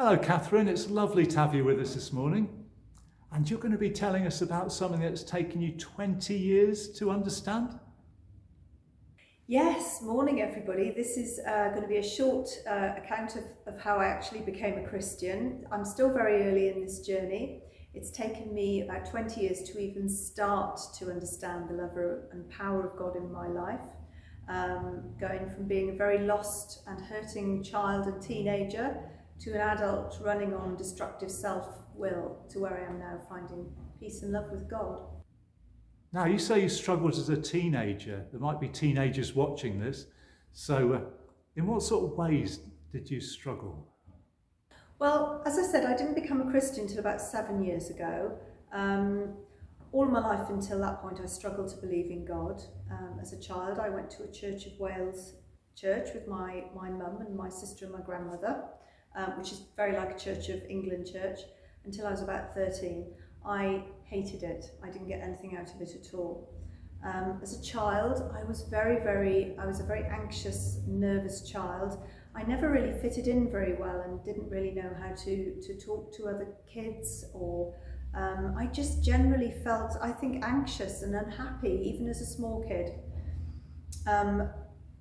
Hello, Kathryn. It's lovely to have you with us this morning. And you're going to be telling us about something that's taken you 20 years to understand? Yes, morning everybody. This is going to be a short account of how I actually became a Christian. I'm still very early in this journey. It's taken me about 20 years to even start to understand the love and power of God in my life. Going from being a very lost and hurting child and teenager to an adult running on destructive self-will to where I am now finding peace and love with God. Now, you say you struggled as a teenager. There might be teenagers watching this. So in what sort of ways did you struggle? Well, as I said, I didn't become a Christian until about 7 years ago. All my life until that point I struggled to believe in God. As a child I went to a Church of Wales church with my mum and my sister and my grandmother, which is very like a Church of England church, until I was about 13. I hated it. I didn't get anything out of it at all. As a child I was a very anxious, nervous child. I never really fitted in very well and didn't really know how to talk to other kids, or I just generally felt, I think, anxious and unhappy, even as a small kid.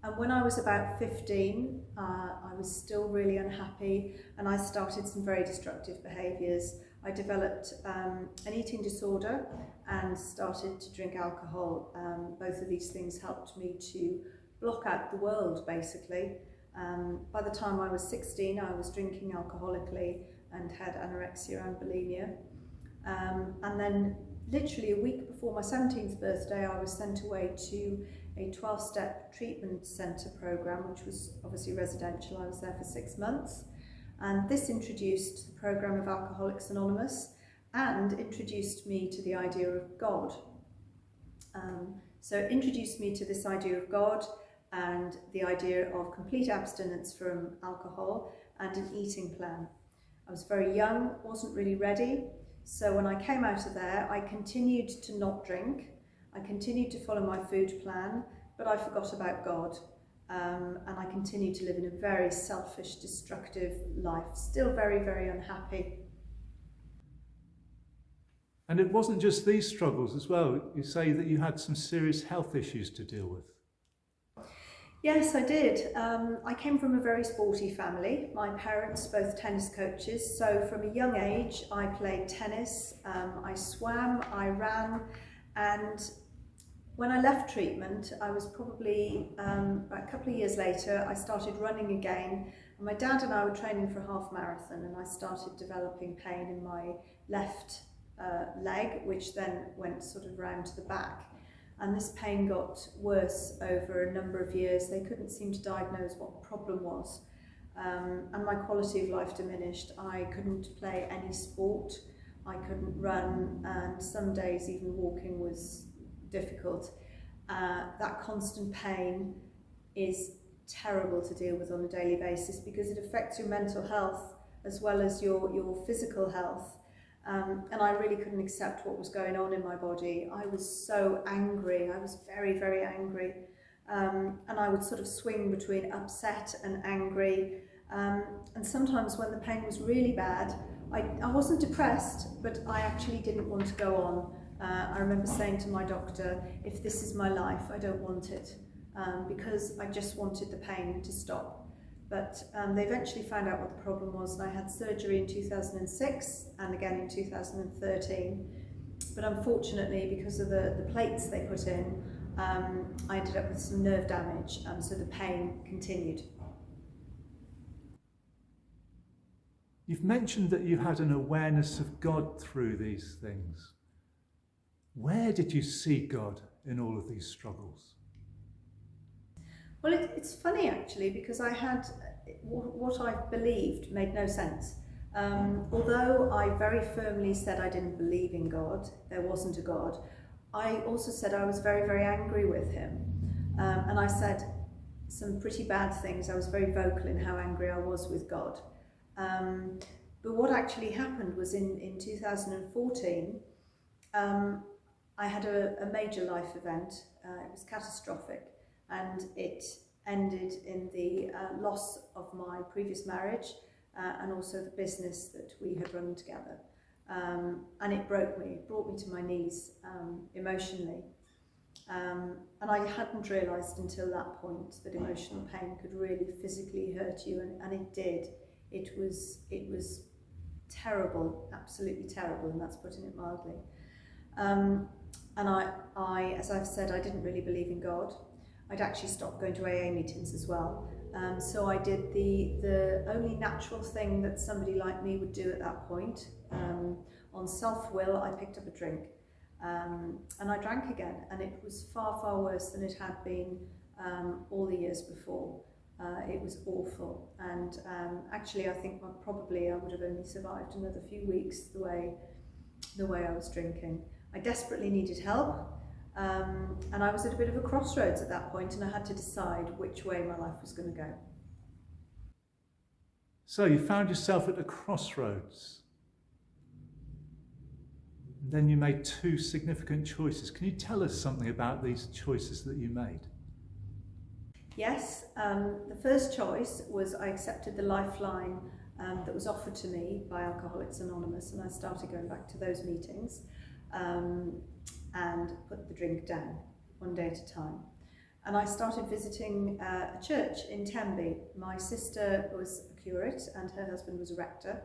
And when I was about 15, I was still really unhappy, and I started some very destructive behaviours. I developed an eating disorder and started to drink alcohol. Both of these things helped me to block out the world, basically. By the time I was 16, I was drinking alcoholically and had anorexia and bulimia. And then literally a week before my 17th birthday, I was sent away to a 12-step treatment centre programme, which was obviously residential. I was there for 6 months. And this introduced the programme of Alcoholics Anonymous and introduced me to the idea of God. So it introduced me to this idea of God and the idea of complete abstinence from alcohol and an eating plan. I was very young, wasn't really ready, so when I came out of there I continued to not drink, I continued to follow my food plan, but I forgot about God, and I continued to live in a very selfish, destructive life, still very, very unhappy. And it wasn't just these struggles as well. You say that you had some serious health issues to deal with. Yes, I did. I came from a very sporty family. My parents, both tennis coaches, so from a young age I played tennis, I swam, I ran, and when I left treatment, I was probably about a couple of years later, I started running again, and my dad and I were training for a half marathon, and I started developing pain in my left leg, which then went sort of round to the back. And this pain got worse over a number of years. They couldn't seem to diagnose what the problem was. And my quality of life diminished. I couldn't play any sport, I couldn't run, and some days even walking was difficult. That constant pain is terrible to deal with on a daily basis because it affects your mental health as well as your physical health. And I really couldn't accept what was going on in my body. I was so angry. I was very, very angry. And I would sort of swing between upset and angry. And sometimes when the pain was really bad, I wasn't depressed, but I actually didn't want to go on. I remember saying to my doctor, if this is my life, I don't want it, because I just wanted the pain to stop. But they eventually found out what the problem was, and I had surgery in 2006 and again in 2013. But unfortunately, because of the plates they put in, I ended up with some nerve damage, so the pain continued. You've mentioned that you had an awareness of God through these things. Where did you see God in all of these struggles? Well, it's funny actually, because I had what I believed made no sense. Although I very firmly said I didn't believe in God, there wasn't a God, I also said I was very, very angry with him. And I said some pretty bad things. I was very vocal in how angry I was with God. But what actually happened was in 2014, I had a major life event. It was catastrophic, and it ended in the loss of my previous marriage and also the business that we had run together. And it brought me to my knees emotionally. And I hadn't realised until that point that emotional pain could really physically hurt you, and it did. It was terrible, absolutely terrible, and that's putting it mildly. And I, as I've said, I didn't really believe in God. I'd actually stopped going to AA meetings as well. So I did the only natural thing that somebody like me would do at that point. On self-will, I picked up a drink. And I drank again, and it was far, far worse than it had been all the years before. It was awful, and actually I think probably I would have only survived another few weeks the way I was drinking. I desperately needed help, and I was at a bit of a crossroads at that point, and I had to decide which way my life was going to go. So you found yourself at a crossroads. Then you made two significant choices. Can you tell us something about these choices that you made? Yes, the first choice was I accepted the lifeline that was offered to me by Alcoholics Anonymous, and I started going back to those meetings and put the drink down one day at a time. And I started visiting a church in Tenby. My sister was a curate and her husband was a rector,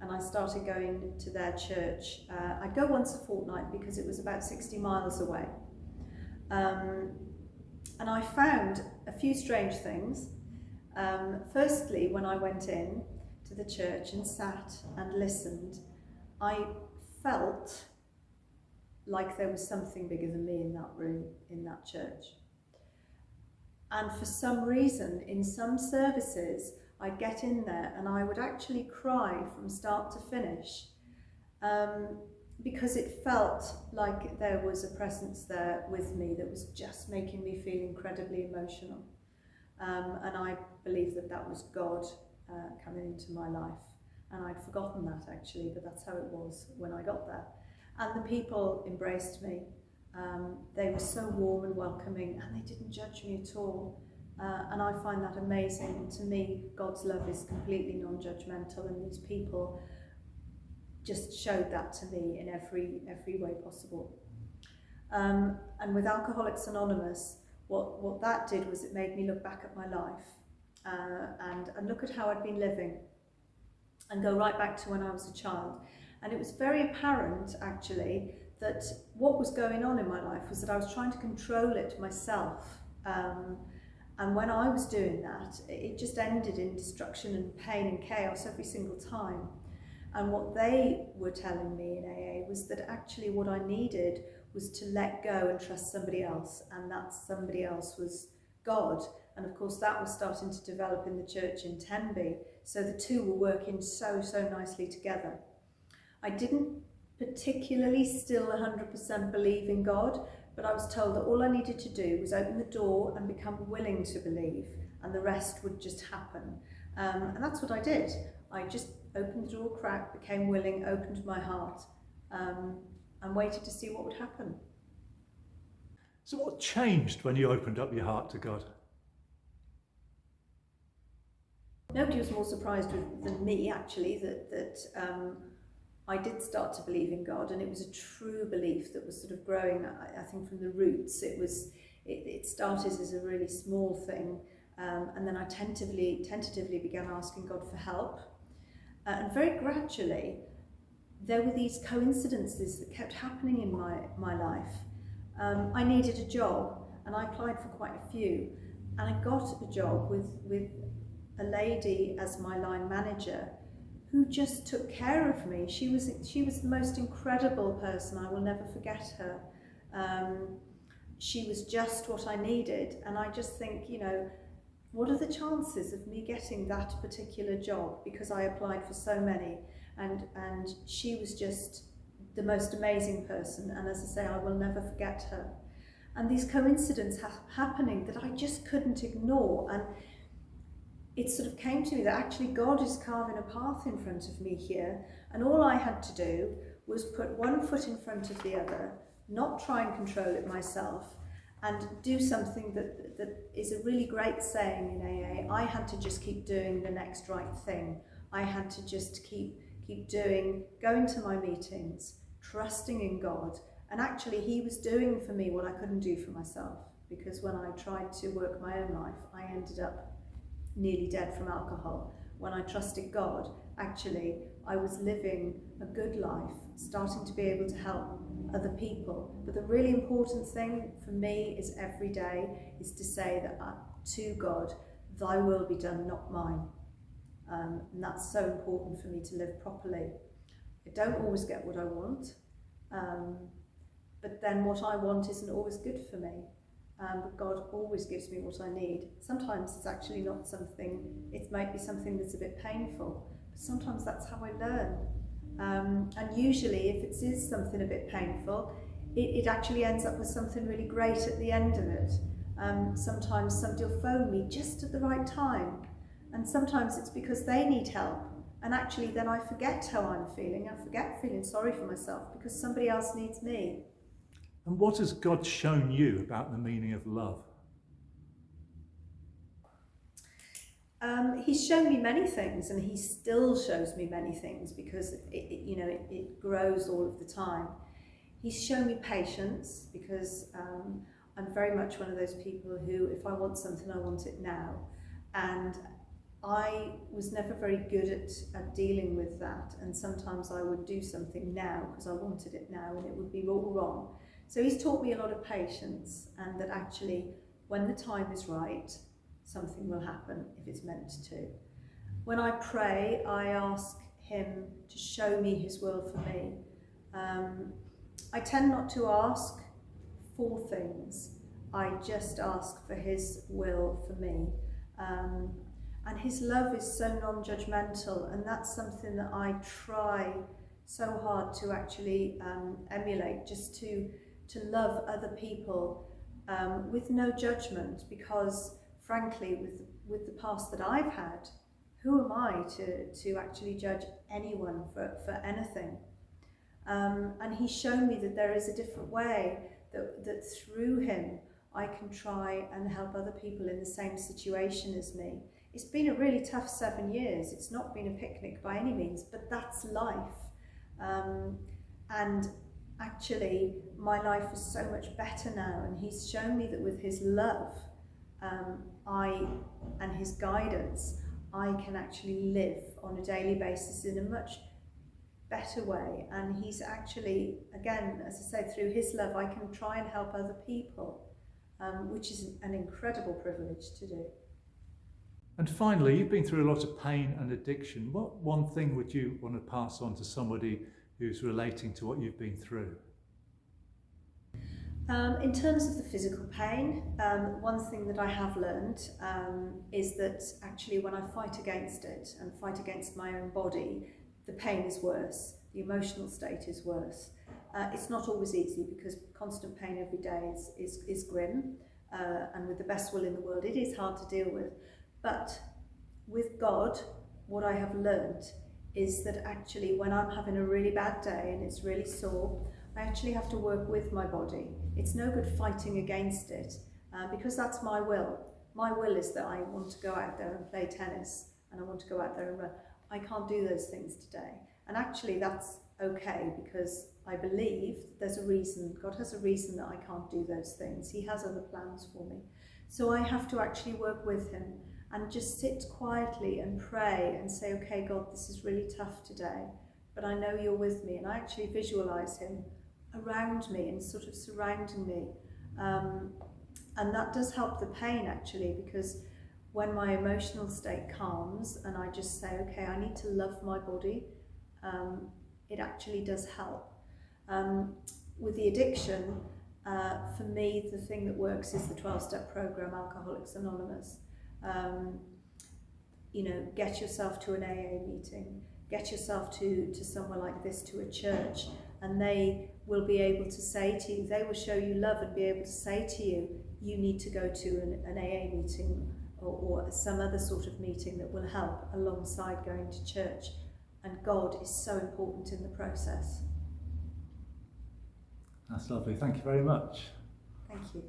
and I started going to their church. I'd go once a fortnight because it was about 60 miles away. And I found a few strange things. Firstly, when I went in to the church and sat and listened, I felt like there was something bigger than me in that room, in that church. And for some reason, in some services, I'd get in there and I would actually cry from start to finish because it felt like there was a presence there with me that was just making me feel incredibly emotional. And I believe that that was God coming into my life. And I'd forgotten that actually, but that's how it was when I got there. And the people embraced me. They were so warm and welcoming, and they didn't judge me at all. And I find that amazing. And to me, God's love is completely non-judgmental, and these people just showed that to me in every way possible. And with Alcoholics Anonymous, what that did was it made me look back at my life and look at how I'd been living and go right back to when I was a child. And it was very apparent, actually, that what was going on in my life was that I was trying to control it myself. And when I was doing that, it just ended in destruction and pain and chaos every single time. And what they were telling me in AA was that actually what I needed was to let go and trust somebody else, and that somebody else was God. And of course that was starting to develop in the church in Tenby, so the two were working so nicely together. I didn't particularly still 100% believe in God, but I was told that all I needed to do was open the door and become willing to believe, and the rest would just happen. And that's what I did. I just opened the door crack, became willing, opened my heart, and waited to see what would happen. So what changed when you opened up your heart to God? Nobody was more surprised than me, actually, that I did start to believe in God, and it was a true belief that was sort of growing, I think, from the roots. It started as a really small thing, and then I tentatively began asking God for help. And very gradually, there were these coincidences that kept happening in my life. I needed a job, and I applied for quite a few, and I got a job with a lady as my line manager who just took care of me. She was the most incredible person. I will never forget her. She was just what I needed, and I just think, you know, what are the chances of me getting that particular job, because I applied for so many, and she was just the most amazing person, and as I say, I will never forget her. And these coincidences happening that I just couldn't ignore, and it sort of came to me that actually God is carving a path in front of me here, and all I had to do was put one foot in front of the other, not try and control it myself, and do something that is a really great saying in AA. I had to just keep doing the next right thing. I had to just keep going to my meetings, trusting in God. And actually he was doing for me what I couldn't do for myself, because when I tried to work my own life, I ended up nearly dead from alcohol. When I trusted God, actually I was living a good life, starting to be able to help other people. But the really important thing for me is every day is to say that to God, thy will be done, not mine. And that's so important for me to live properly. I don't always get what I want, but then what I want isn't always good for me. But God always gives me what I need. Sometimes it's actually not something, it might be something that's a bit painful, but sometimes that's how I learn. And usually if it is something a bit painful, it actually ends up with something really great at the end of it. Sometimes somebody will phone me just at the right time, and sometimes it's because they need help, and actually then I forget how I'm feeling. I forget feeling sorry for myself because somebody else needs me. And what has God shown you about the meaning of love? He's shown me many things, and he still shows me many things, because it grows all of the time. He's shown me patience, because I'm very much one of those people who, if I want something, I want it now. And I was never very good at dealing with that, and sometimes I would do something now because I wanted it now, and it would be all wrong. So he's taught me a lot of patience, and that actually when the time is right, something will happen if it's meant to. When I pray, I ask him to show me his will for me. I tend not to ask for things. I just ask for his will for me. And his love is so non-judgmental, and that's something that I try so hard to actually emulate, just to love other people with no judgment, because frankly, with the past that I've had, who am I to actually judge anyone for anything? And he's shown me that there is a different way, that through him I can try and help other people in the same situation as me. It's been a really tough 7 years. It's not been a picnic by any means, but that's life. And actually, my life is so much better now, and he's shown me that with his love, and his guidance, I can actually live on a daily basis in a much better way. And he's actually, again, as I say, through his love, I can try and help other people, which is an incredible privilege to do. And finally, you've been through a lot of pain and addiction. What one thing would you want to pass on to somebody who's relating to what you've been through? In terms of the physical pain, one thing that I have learned is that actually when I fight against it and fight against my own body, the pain is worse, the emotional state is worse. It's not always easy, because constant pain every day is grim, and with the best will in the world, it is hard to deal with. But with God, what I have learned is that actually when I'm having a really bad day and it's really sore, I actually have to work with my body. It's no good fighting against it, because that's my will. My will is that I want to go out there and play tennis, and I want to go out there and run. I can't do those things today. And actually that's okay, because I believe there's a reason. God has a reason that I can't do those things. He has other plans for me. So I have to actually work with him and just sit quietly and pray and say, okay, God, this is really tough today, but I know you're with me. And I actually visualize him around me and sort of surrounding me. And that does help the pain, actually, because when my emotional state calms and I just say, okay, I need to love my body, it actually does help. With the addiction, for me, the thing that works is the 12-step program, Alcoholics Anonymous. Get yourself to an AA meeting, get yourself to somewhere like this, to a church, and they will be able to say to you, they will show you love and be able to say to you, you need to go to an AA meeting or some other sort of meeting that will help alongside going to church. And God is so important in the process. That's lovely. Thank you very much. Thank you.